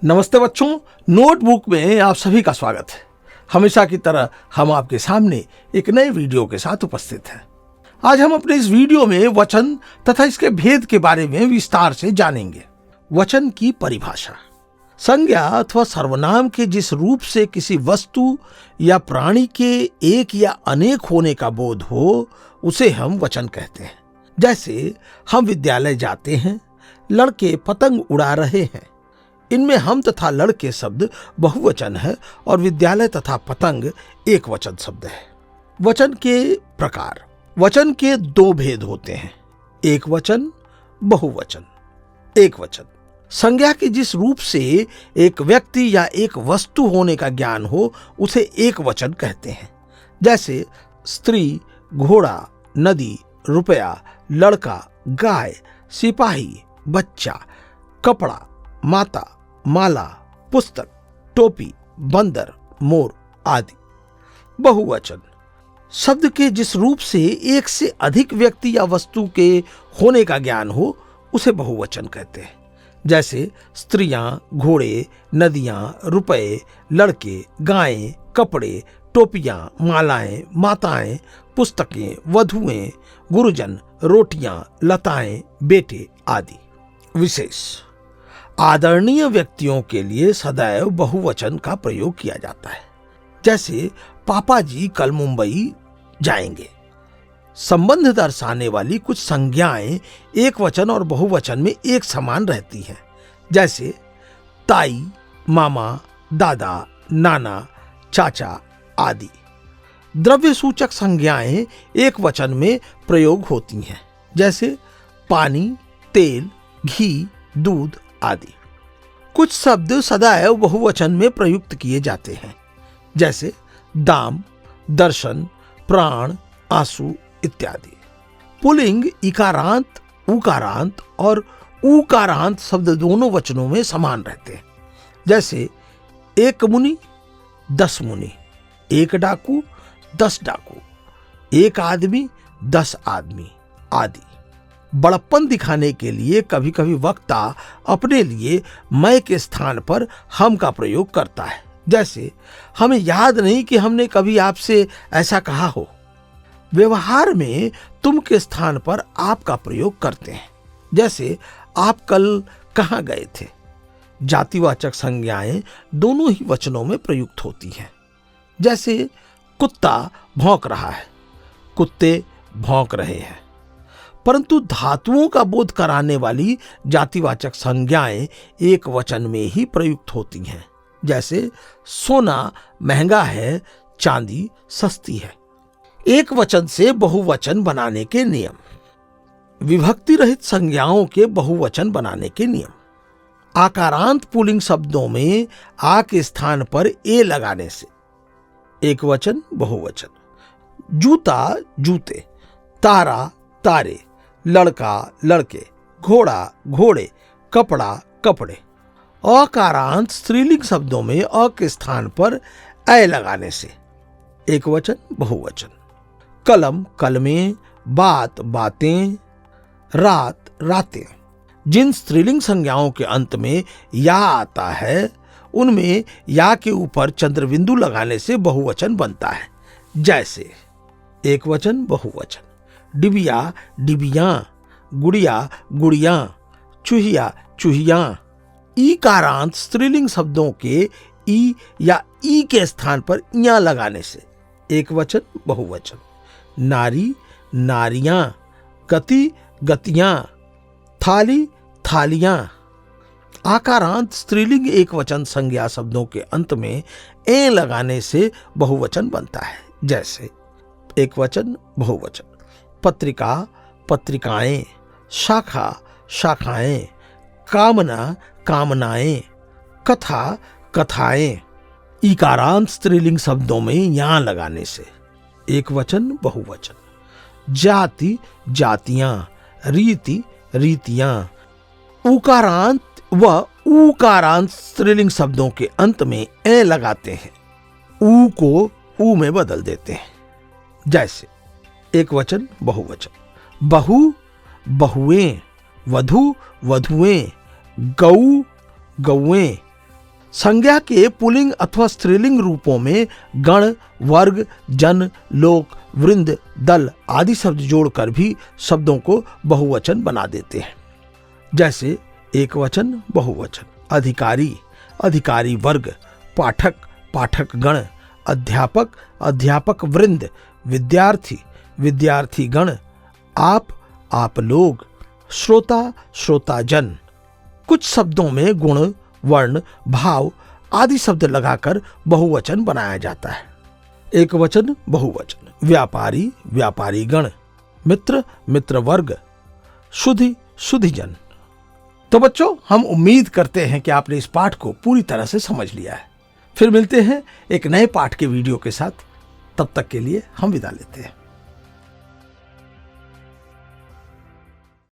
नमस्ते बच्चों, नोटबुक में आप सभी का स्वागत है। हमेशा की तरह हम आपके सामने एक नए वीडियो के साथ उपस्थित हैं। आज हम अपने इस वीडियो में वचन तथा इसके भेद के बारे में विस्तार से जानेंगे। वचन की परिभाषा। संज्ञा अथवा सर्वनाम के जिस रूप से किसी वस्तु या प्राणी के एक या अनेक होने का बोध हो उसे हम वचन कहते हैं। जैसे हम विद्यालय जाते हैं, लड़के पतंग उड़ा रहे हैं। इनमें हम तथा लड़के शब्द बहुवचन है और विद्यालय तथा पतंग एक वचन शब्द है। वचन के प्रकार। वचन के दो भेद होते हैं, एक वचन, बहुवचन। एक वचन संज्ञा के जिस रूप से एक व्यक्ति या एक वस्तु होने का ज्ञान हो उसे एक वचन कहते हैं। जैसे स्त्री, घोड़ा, नदी, रुपया, लड़का, गाय, सिपाही, बच्चा, कपड़ा, माता, माला, पुस्तक, टोपी, बंदर, मोर आदि। बहुवचन शब्द के जिस रूप से एक से अधिक व्यक्ति या वस्तु के होने का ज्ञान हो उसे बहुवचन कहते हैं। जैसे स्त्रियां, घोड़े, नदियां, रुपए, लड़के, गायें, कपड़े, टोपियां, मालाएं, माताएं, पुस्तकें, वधुएं, गुरुजन, रोटियां, लताएं, बेटे आदि। विशेष। आदरणीय व्यक्तियों के लिए सदैव बहुवचन का प्रयोग किया जाता है। जैसे पापा जी कल मुंबई जाएंगे। संबंध दर्शाने वाली कुछ संज्ञाएं एक वचन और बहुवचन में एक समान रहती हैं। जैसे ताई, मामा, दादा, नाना, चाचा आदि। द्रव्य सूचक संज्ञाएं एक वचन में प्रयोग होती हैं। जैसे पानी, तेल, घी, दूध आदि। कुछ शब्द सदैव बहुवचन में प्रयुक्त किए जाते हैं। जैसे दाम, दर्शन, प्राण, आंसू इत्यादि। पुल्लिंग इकारांत, उकारांत और उकारांत शब्द दोनों वचनों में समान रहते हैं। जैसे एक मुनि, 10 मुनि, एक डाकू, 10 डाकू, एक आदमी, 10 आदमी आदि। बड़प्पन दिखाने के लिए कभी कभी वक्ता अपने लिए मैं के स्थान पर हम का प्रयोग करता है। जैसे हमें याद नहीं कि हमने कभी आपसे ऐसा कहा हो। व्यवहार में तुम के स्थान पर आप का प्रयोग करते हैं। जैसे आप कल कहाँ गए थे। जातिवाचक संज्ञाएं दोनों ही वचनों में प्रयुक्त होती हैं। जैसे कुत्ता भौंक रहा है, कुत्ते भौंक रहे हैं। परंतु धातुओं का बोध कराने वाली जातिवाचक संज्ञाएं एक वचन में ही प्रयुक्त होती हैं। जैसे सोना महंगा है, चांदी सस्ती है। एक वचन से बहुवचन बनाने के नियम। विभक्ति रहित संज्ञाओं के बहुवचन बनाने के नियम। आकारांत पुल्लिंग शब्दों में आ के स्थान पर ए लगाने से एक वचन बहुवचन। जूता जूते, तारा तारे, लड़का लड़के, घोड़ा घोड़े, कपड़ा कपड़े। अकारांत स्त्रीलिंग शब्दों में अ के स्थान पर ऐ लगाने से एक वचन बहुवचन। कलम कलमें, बात बातें, रात रातें। जिन स्त्रीलिंग संज्ञाओं के अंत में या आता है उनमें या के ऊपर चंद्रबिंदु लगाने से बहुवचन बनता है। जैसे एक वचन बहुवचन। डिबिया डिबियां, गुड़िया गुड़ियां, चूहिया चूहियां। ईकारांत स्त्रीलिंग शब्दों के ई या ई के स्थान पर इया लगाने से एक वचन बहुवचन। नारी नारियां, गति गतियां, थाली थालियां। आकारांत स्त्रीलिंग एक वचन संज्ञा शब्दों के अंत में ए लगाने से बहुवचन बनता है। जैसे एक वचन बहुवचन। पत्रिका पत्रिकाएं, शाखा शाखाएं, कामना कामनाएं, कथा कथाएं। इकारांत स्त्रीलिंग शब्दों में यहां लगाने से एक वचन बहुवचन। जाति जातियां, रीति रीतियां। उकारांत व उकारांत स्त्रीलिंग शब्दों के अंत में ए लगाते हैं, ऊ को ऊ में बदल देते हैं। जैसे एक वचन बहुवचन। बहु बहुएं, वधु वधुएं, गऊ गौएं, संज्ञा के पुल्लिंग अथवा स्त्रीलिंग रूपों में गण, वर्ग, जन, लोक, वृंद, दल आदि शब्द जोड़कर भी शब्दों को बहुवचन बना देते हैं। जैसे एक वचन, बहुवचन, अधिकारी, अधिकारी वर्ग, पाठक, पाठक गण, अध्यापक, अध्यापक वृंद, विद्यार्थी, विद्यार्थी गण, आप लोग, श्रोता, श्रोता जन। कुछ शब्दों में गुण, वर्ण, भाव आदि शब्द लगाकर बहुवचन बनाया जाता है। एक वचन, बहुवचन, व्यापारी, व्यापारी गण, मित्र, मित्र वर्ग, शुद्धि, शुद्धिजन। तो बच्चों, हम उम्मीद करते हैं कि आपने इस पाठ को पूरी तरह से समझ लिया है। फिर मिलते हैं एक नए पाठ के वीडियो के साथ। तब तक के लिए हम विदा लेते हैं।